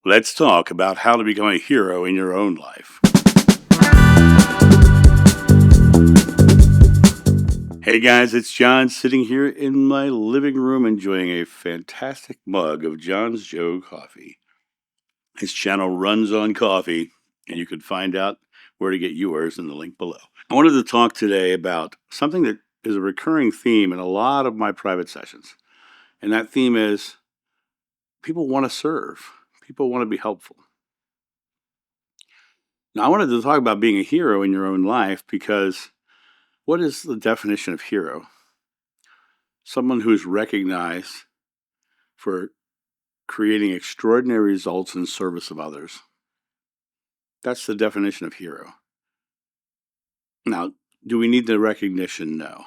Let's talk about how to become a hero in your own life. Hey guys, it's John sitting here in my living room enjoying a fantastic mug of John's Joe coffee. His channel runs on coffee, and you can find out where to get yours in the link below. I wanted to talk today about something that is a recurring theme in a lot of my private sessions. And that theme is people want to serve, people want to be helpful. Now, I wanted to talk about being a hero in your own life because what is the definition of hero? Someone who's recognized for creating extraordinary results in service of others. That's the definition of hero. Now, do we need the recognition? No.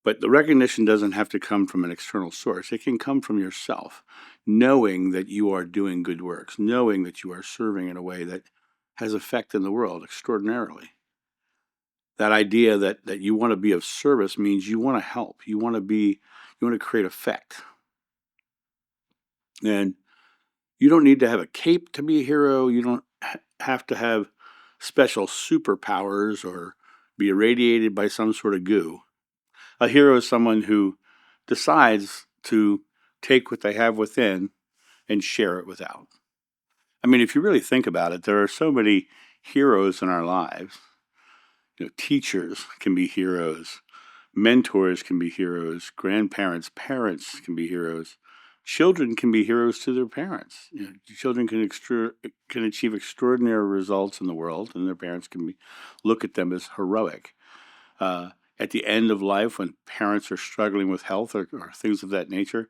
But the recognition doesn't have to come from an external source. It can come from yourself, knowing that you are doing good works, knowing that you are serving in a way that has effect in the world extraordinarily. That idea that you want to be of service means you want to help. You want to create effect. And you don't need to have a cape to be a hero. You don't have to have special superpowers or be irradiated by some sort of goo. A hero is someone who decides to take what they have within and share it without. I mean, if you really think about it, there are so many heroes in our lives. Teachers can be heroes. Mentors can be heroes. Grandparents, parents can be heroes. Children can be heroes to their parents. Children can achieve extraordinary results in the world, and their parents can look at them as heroic. At the end of life, when parents are struggling with health or things of that nature,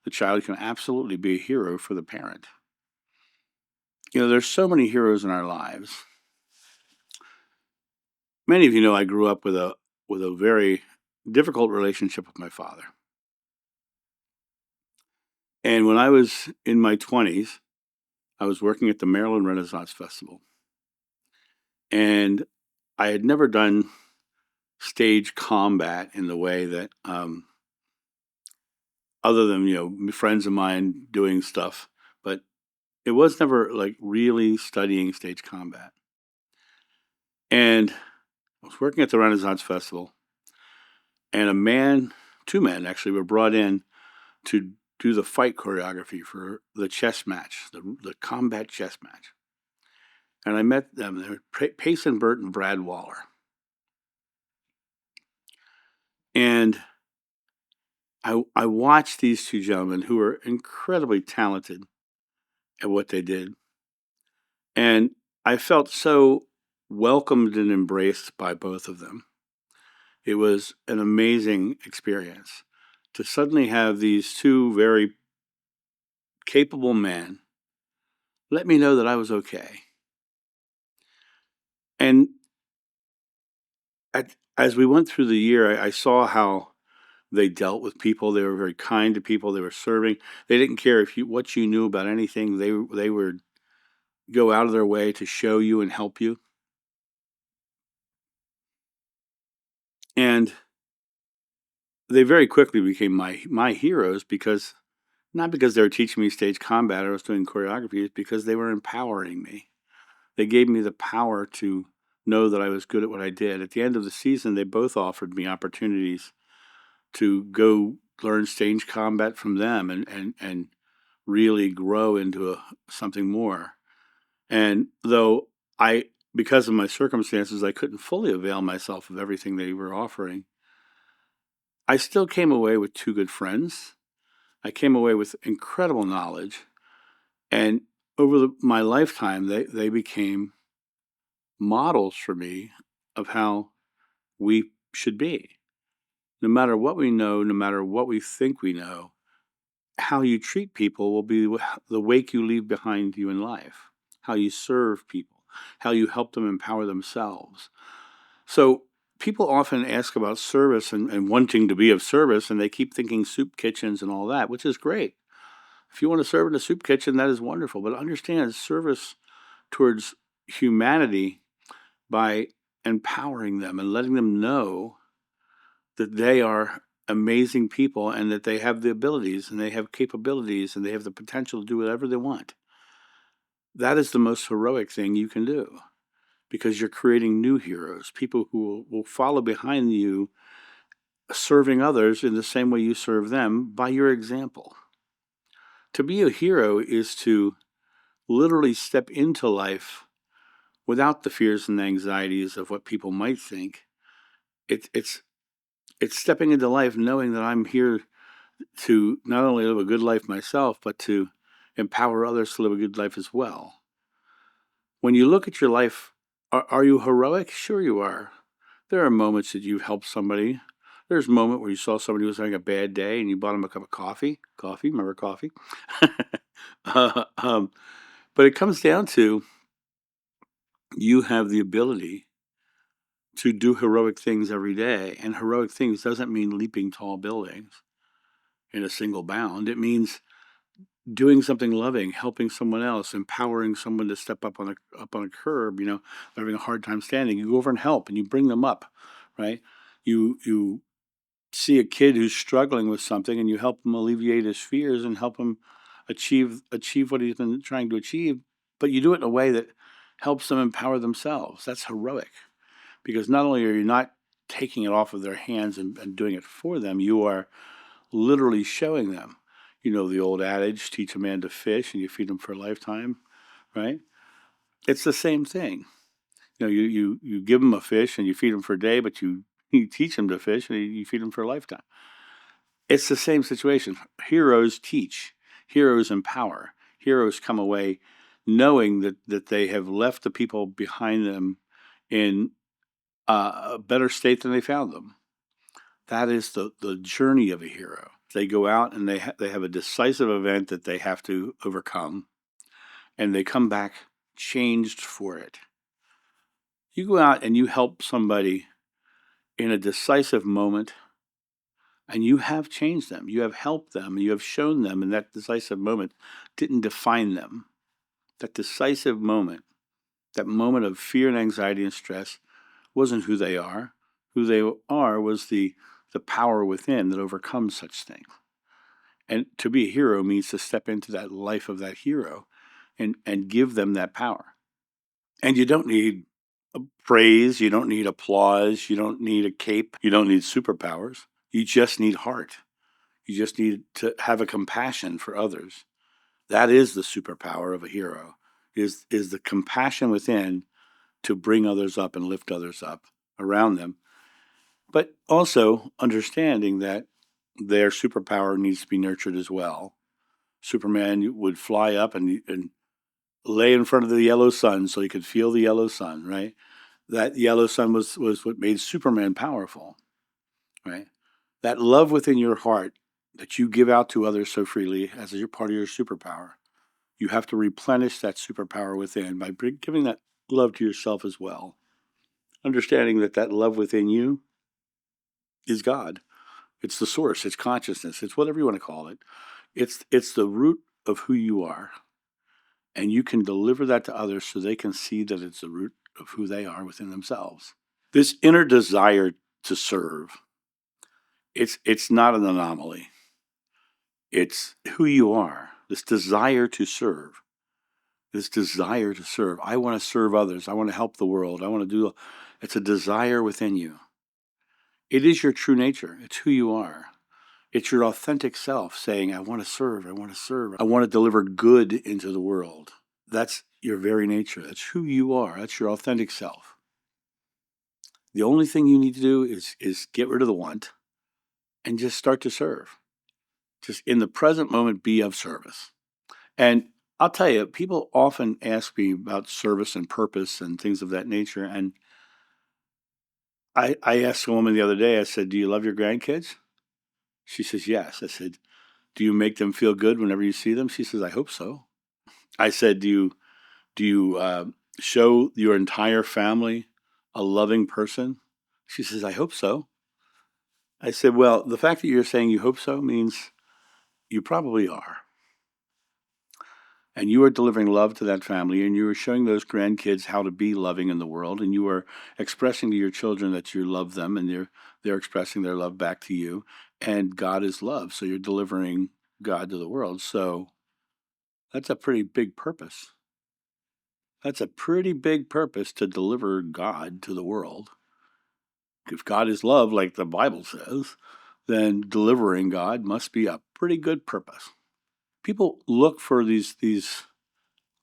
the child can absolutely be a hero for the parent. There's so many heroes in our lives. Many of you know I grew up with a very difficult relationship with my father. And when I was in my 20s, I was working at the Maryland Renaissance Festival. And I had never done stage combat in the way that, other than, friends of mine doing stuff, but it was never like really studying stage combat. And I was working at the Renaissance Festival, and two men actually, were brought in to do the fight choreography for the chess match, the combat chess match. And I met them. They were Payson Burt and Brad Waller. And I watched these two gentlemen who were incredibly talented at what they did. And I felt so welcomed and embraced by both of them. It was an amazing experience to suddenly have these two very capable men let me know that I was okay. And as we went through the year, I saw how they dealt with people. They were very kind to people. They were serving. They didn't care what you knew about anything. They would go out of their way to show you and help you. And they very quickly became my heroes not because they were teaching me stage combat or I was doing choreography, it's because they were empowering me. They gave me the power to know that I was good at what I did. At the end of the season, they both offered me opportunities to go learn stage combat from them and really grow into something more. And though because of my circumstances, I couldn't fully avail myself of everything they were offering, I still came away with two good friends. I came away with incredible knowledge. And over my lifetime, they became models for me of how we should be. No matter what we know, no matter what we think we know, how you treat people will be the wake you leave behind you in life, how you serve people, how you help them empower themselves. So people often ask about service and wanting to be of service, and they keep thinking soup kitchens and all that, which is great. If you want to serve in a soup kitchen, that is wonderful. But understand service towards humanity by empowering them and letting them know that they are amazing people and that they have the abilities and they have capabilities and they have the potential to do whatever they want. that is the most heroic thing you can do, because you're creating new heroes, people who will follow behind you, serving others in the same way you serve them by your example. To be a hero is to literally step into life without the fears and anxieties of what people might think. It's stepping into life knowing that I'm here to not only live a good life myself, but to empower others to live a good life as well. When you look at your life, are you heroic? Sure you are. There are moments that you've helped somebody. There's a moment where you saw somebody who was having a bad day and you bought them a cup of coffee. Coffee, remember coffee? uh, um, but it comes down to, you have the ability to do heroic things every day. And heroic things doesn't mean leaping tall buildings in a single bound. It means doing something loving, helping someone else, empowering someone to step up on a curb. They're having a hard time standing. You go over and help, and you bring them up, right? You see a kid who's struggling with something, and you help him alleviate his fears and help him achieve what he's been trying to achieve. But you do it in a way that helps them empower themselves. That's heroic, because not only are you not taking it off of their hands and doing it for them, you are literally showing them. The old adage, teach a man to fish and you feed him for a lifetime, right? It's the same thing. You give him a fish and you feed him for a day, but you teach him to fish and you feed him for a lifetime. It's the same situation. Heroes teach. Heroes empower. Heroes come away knowing that they have left the people behind them in a better state than they found them. That is the journey of a hero. They go out and they have a decisive event that they have to overcome, and they come back changed for it. You go out and you help somebody in a decisive moment, and you have changed them. You have helped them, and you have shown them, and that decisive moment didn't define them. That decisive moment, that moment of fear and anxiety and stress, wasn't who they are. Who they are was the power within that overcomes such things. And to be a hero means to step into that life of that hero and give them that power. And you don't need praise, you don't need applause, you don't need a cape, you don't need superpowers. You just need heart. You just need to have a compassion for others. That is the superpower of a hero, is the compassion within to bring others up and lift others up around them. But also understanding that their superpower needs to be nurtured as well. Superman would fly up and lay in front of the yellow sun so he could feel the yellow sun, right? That yellow sun was what made Superman powerful, right? That love within your heart that you give out to others so freely as your part of your superpower. You have to replenish that superpower within by giving that love to yourself as well. Understanding that love within you is God. It's the source. It's consciousness. It's whatever you want to call it. It's the root of who you are. And you can deliver that to others so they can see that it's the root of who they are within themselves. This inner desire to serve, it's not an anomaly. It's who you are. This desire to serve. This desire to serve. I want to serve others. I want to help the world. It's a desire within you. It is your true nature. It's who you are. It's your authentic self saying, I want to serve. I want to serve. I want to deliver good into the world. That's your very nature. That's who you are. That's your authentic self. The only thing you need to do is get rid of the want and just start to serve. Just in the present moment, be of service. And I'll tell you, people often ask me about service and purpose and things of that nature. And I asked a woman the other day, I said, do you love your grandkids? She says, yes. I said, do you make them feel good whenever you see them? She says, I hope so. I said, do you show your entire family a loving person? She says, I hope so. I said, well, the fact that you're saying you hope so means you probably are. And you are delivering love to that family, and you are showing those grandkids how to be loving in the world, and you are expressing to your children that you love them, and they're expressing their love back to you. And God is love, so you're delivering God to the world. So that's a pretty big purpose. That's a pretty big purpose to deliver God to the world. If God is love, like the Bible says, then delivering God must be a pretty good purpose. People look for these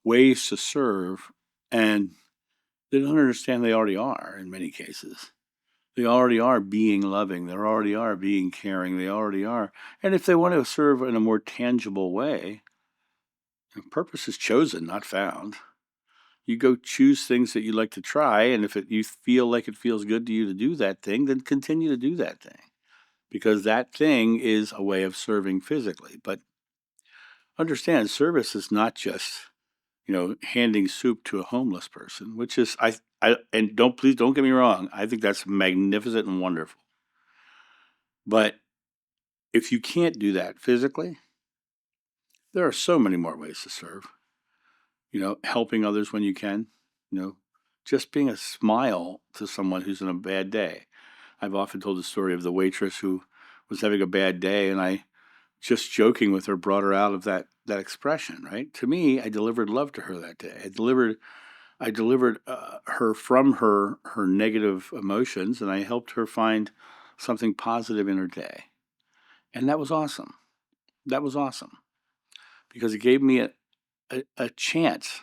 ways to serve, and they don't understand they already are in many cases. They already are being loving. They already are being caring. They already are. And if they want to serve in a more tangible way, purpose is chosen, not found. You go choose things that you like to try, and if you feel like it feels good to you to do that thing, then continue to do that thing, because that thing is a way of serving physically. But understand, service is not just handing soup to a homeless person, which is I and please don't get me wrong, I think that's magnificent and wonderful. But if you can't do that physically, there are so many more ways to serve. Helping others when you can, you know, just being a smile to someone who's in a bad day. I've often told the story of the waitress who was having a bad day, and I, just joking with her, brought her out of that expression. Right? To me, I delivered love to her that day. I delivered her from her negative emotions, and I helped her find something positive in her day, and that was awesome. That was awesome because it gave me a chance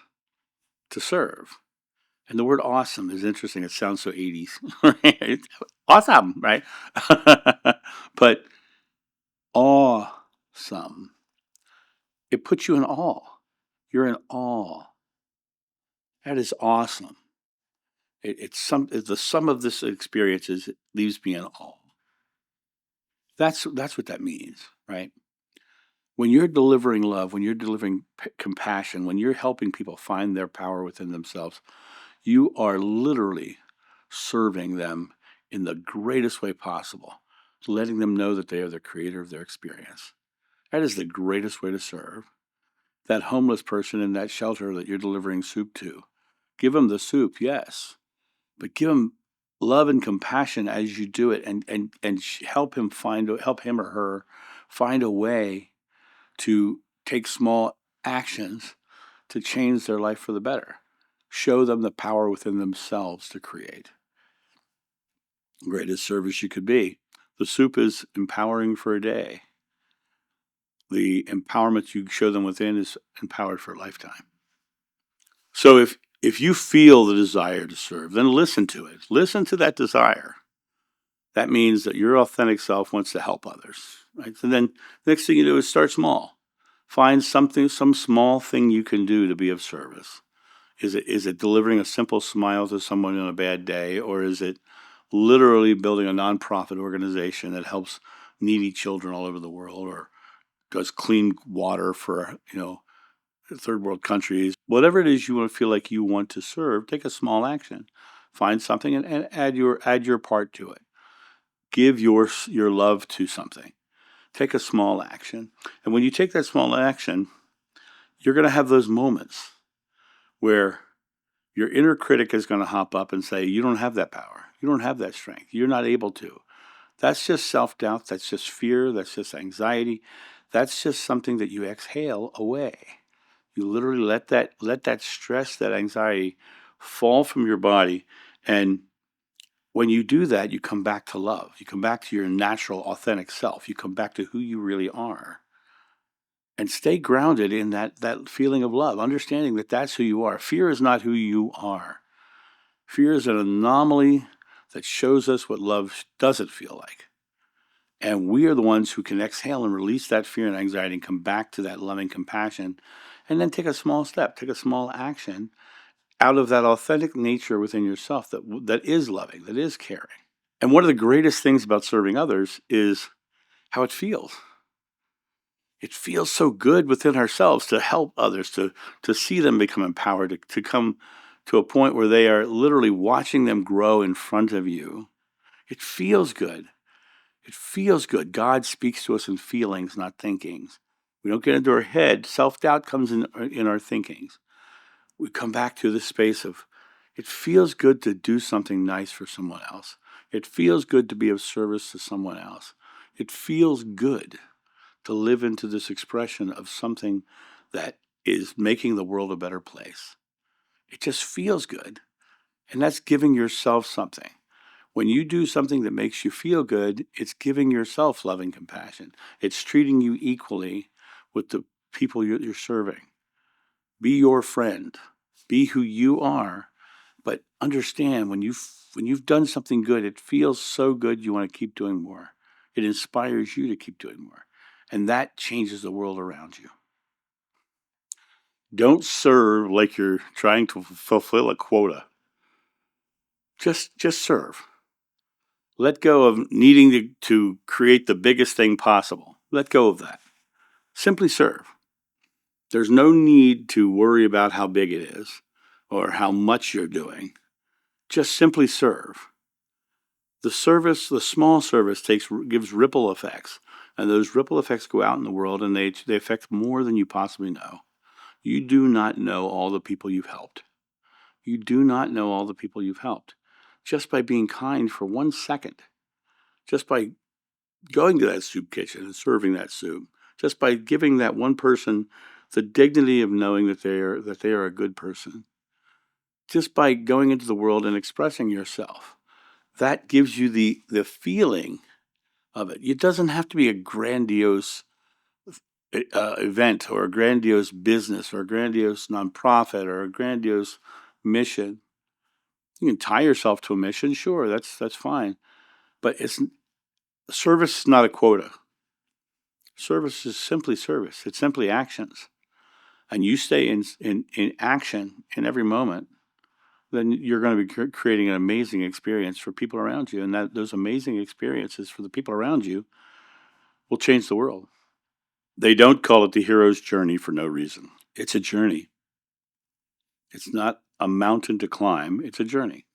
to serve. And the word awesome is interesting. It sounds so 80s. Right? Awesome, right? But awesome. It puts you in awe. You're in awe. That is awesome. It's the sum of this experiences it leaves me in awe. That's what that means, right? When you're delivering love, when you're delivering compassion, when you're helping people find their power within themselves, you are literally serving them in the greatest way possible, letting them know that they are the creator of their experience. That is the greatest way to serve. That homeless person in that shelter that you're delivering soup to, give them the soup, yes, but give them love and compassion as you do it, and help him or her find a way to take small actions to change their life for the better. Show them the power within themselves to create. Greatest service you could be. The soup is empowering for a day. The empowerment you show them within is empowered for a lifetime. So if you feel the desire to serve, then listen to it. Listen to that desire. That means that your authentic self wants to help others, right? So then the next thing you do is start small. Find something, some small thing you can do to be of service. Is it delivering a simple smile to someone on a bad day, or is it literally building a nonprofit organization that helps needy children all over the world, or does clean water for third world countries? Whatever it is you want to feel like you want to serve, take a small action. Find something and add your part to it. Give your love to something. Take a small action, and when you take that small action, you're going to have those moments where your inner critic is going to hop up and say, you don't have that power. You don't have that strength. You're not able to. That's just self-doubt. That's just fear. That's just anxiety. That's just something that you exhale away. You literally let that stress, that anxiety fall from your body. And when you do that, you come back to love. You come back to your natural, authentic self. You come back to who you really are. And stay grounded in that feeling of love, understanding that that's who you are. Fear is not who you are. Fear is an anomaly that shows us what love doesn't feel like. And we are the ones who can exhale and release that fear and anxiety and come back to that loving compassion, and then take a small step, take a small action out of that authentic nature within yourself that is loving, that is caring. And one of the greatest things about serving others is how it feels. It feels so good within ourselves to help others, to see them become empowered, to come to a point where they are literally watching them grow in front of you. It feels good. It feels good. God speaks to us in feelings, not thinkings. We don't get into our head. Self-doubt comes in our thinkings. We come back to this space of, it feels good to do something nice for someone else. It feels good to be of service to someone else. It feels good to live into this expression of something that is making the world a better place. It just feels good. And that's giving yourself something. When you do something that makes you feel good, it's giving yourself love and compassion. It's treating you equally with the people you're serving. Be your friend. Be who you are. But understand when you've done something good, it feels so good you want to keep doing more. It inspires you to keep doing more. And that changes the world around you. Don't serve like you're trying to fulfill a quota. Just serve. Let go of needing to create the biggest thing possible. Let go of that. Simply serve. There's no need to worry about how big it is or how much you're doing. Just simply serve. The small service gives ripple effects, and those ripple effects go out in the world, and they affect more than you possibly know. You do not know all the people you've helped. You do not know all the people you've helped. Just by being kind for 1 second, just by going to that soup kitchen and serving that soup, just by giving that one person the dignity of knowing that they are a good person, just by going into the world and expressing yourself, that gives you the feeling of it. It doesn't have to be a grandiose event or a grandiose business or a grandiose nonprofit or a grandiose mission. You can tie yourself to a mission, sure, that's fine, but service is not a quota. Service is simply service. It's simply actions, and you stay in action in every moment. Then you're going to be creating an amazing experience for people around you, and that those amazing experiences for the people around you will change the world. They don't call it the hero's journey for no reason. It's a journey. It's not a mountain to climb. It's a journey.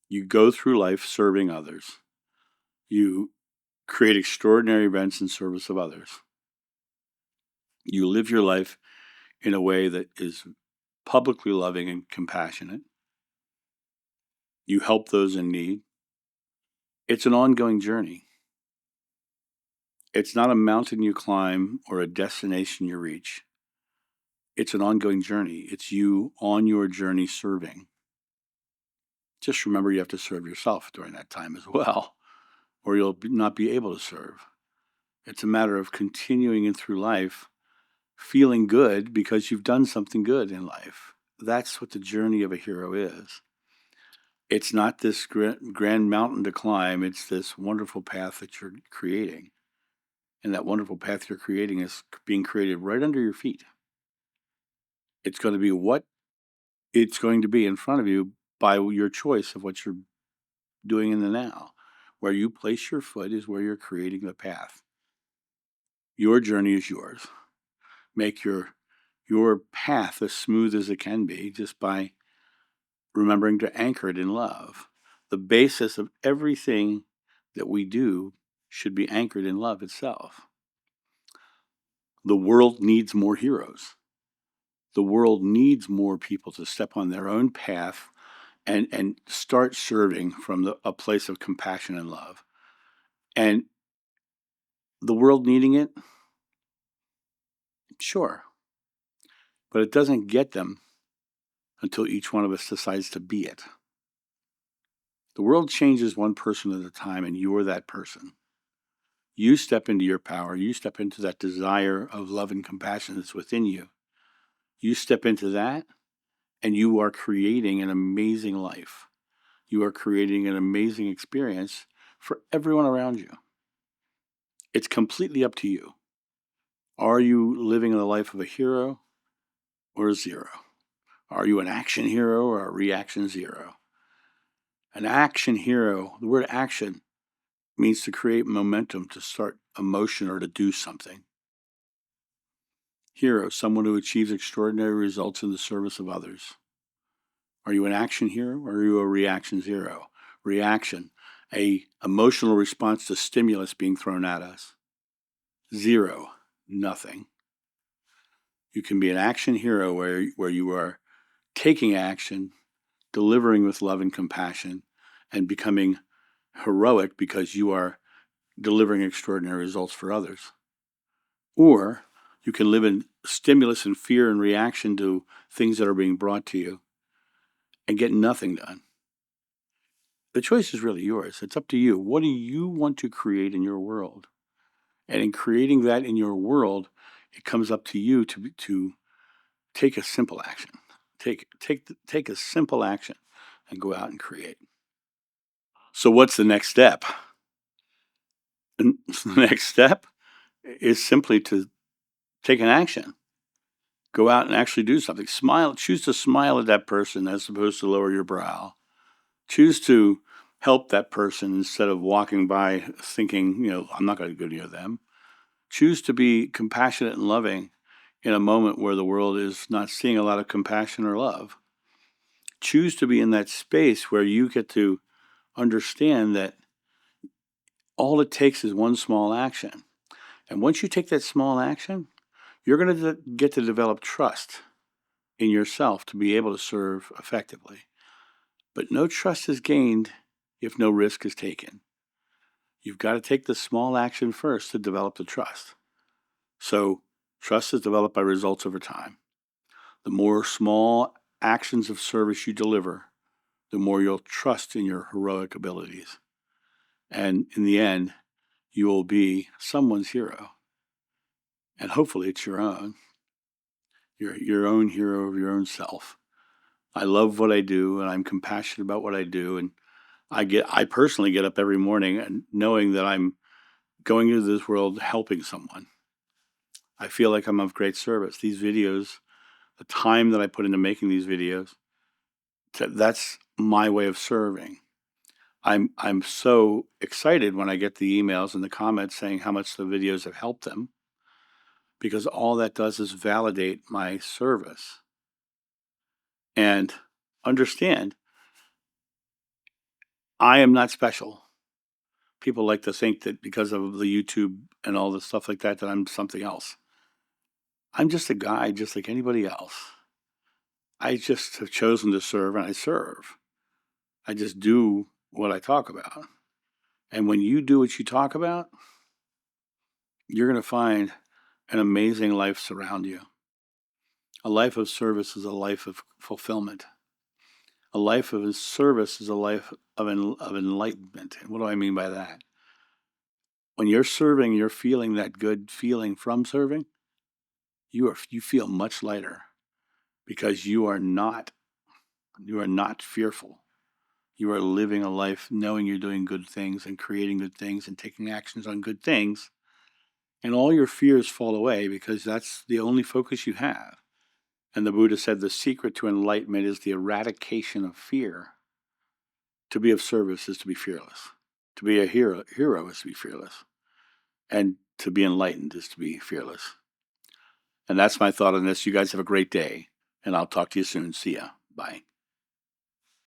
You go through life serving others. You create extraordinary events in service of others. You live your life in a way that is publicly loving and compassionate. You help those in need. It's an ongoing journey. It's not a mountain you climb or a destination you reach. It's an ongoing journey. It's you on your journey serving. Just remember you have to serve yourself during that time as well, or you'll not be able to serve. It's a matter of continuing in through life, feeling good because you've done something good in life. That's what the journey of a hero is. It's not this grand mountain to climb. It's this wonderful path that you're creating. And that wonderful path you're creating is being created right under your feet. It's going to be what it's going to be in front of you by your choice of what you're doing in the now. Where you place your foot is where you're creating the path. Your journey is yours. Make your path as smooth as it can be just by remembering to anchor it in love. The basis of everything that we do should be anchored in love itself. The world needs more heroes. The world needs more people to step on their own path and start serving from a place of compassion and love. And the world needing it, sure. But it doesn't get them until each one of us decides to be it. The world changes one person at a time, and you're that person. You step into your power. You step into that desire of love and compassion that's within you. You step into that, and you are creating an amazing life. You are creating an amazing experience for everyone around you. It's completely up to you. Are you living the life of a hero or a zero? Are you an action hero or a reaction zero? An action hero, the word action means to create momentum, to start a motion or to do something. Hero, someone who achieves extraordinary results in the service of others. Are you an action hero or are you a reaction zero? Reaction, a emotional response to stimulus being thrown at us. Zero, nothing. You can be an action hero where you are taking action, delivering with love and compassion, and becoming heroic because you are delivering extraordinary results for others. Or you can live in stimulus and fear and reaction to things that are being brought to you and get nothing done. The choice is really yours. It's up to you. What do you want to create in your world? And in creating that in your world, it comes up to you to take a simple action. Take a simple action and go out and create. So what's the next step? And the next step is simply to take an action. Go out and actually do something. Smile. Choose to smile at that person as opposed to lower your brow. Choose to help that person instead of walking by thinking, I'm not going to go near them. Choose to be compassionate and loving in a moment where the world is not seeing a lot of compassion or love. Choose to be in that space where you get to understand that all it takes is one small action. And once you take that small action, you're going to get to develop trust in yourself to be able to serve effectively. But no trust is gained if no risk is taken. You've got to take the small action first to develop the trust. So trust is developed by results over time. The more small actions of service you deliver, the more you'll trust in your heroic abilities. And in the end, you will be someone's hero. And hopefully it's your own. Your own hero of your own self. I love what I do, and I'm compassionate about what I do. And I personally get up every morning and knowing that I'm going into this world helping someone. I feel like I'm of great service. These videos, the time that I put into making these videos, that's my way of serving. I'm so excited when I get the emails and the comments saying how much the videos have helped them, because all that does is validate my service. And understand, I am not special. People like to think that because of the YouTube and all the stuff like that I'm something else. I'm just a guy just like anybody else. I just have chosen to serve, and I serve. I just do what I talk about. And when you do what you talk about, you're going to find an amazing life surround you. A life of service is a life of fulfillment. A life of service is a life of enlightenment. And what do I mean by that? When you're serving, you're feeling that good feeling from serving. You feel much lighter because you are not fearful. You are living a life knowing you're doing good things and creating good things and taking actions on good things. And all your fears fall away because that's the only focus you have. And the Buddha said the secret to enlightenment is the eradication of fear. To be of service is to be fearless. To be a hero is to be fearless. And to be enlightened is to be fearless. And that's my thought on this. You guys have a great day, and I'll talk to you soon. See ya. Bye.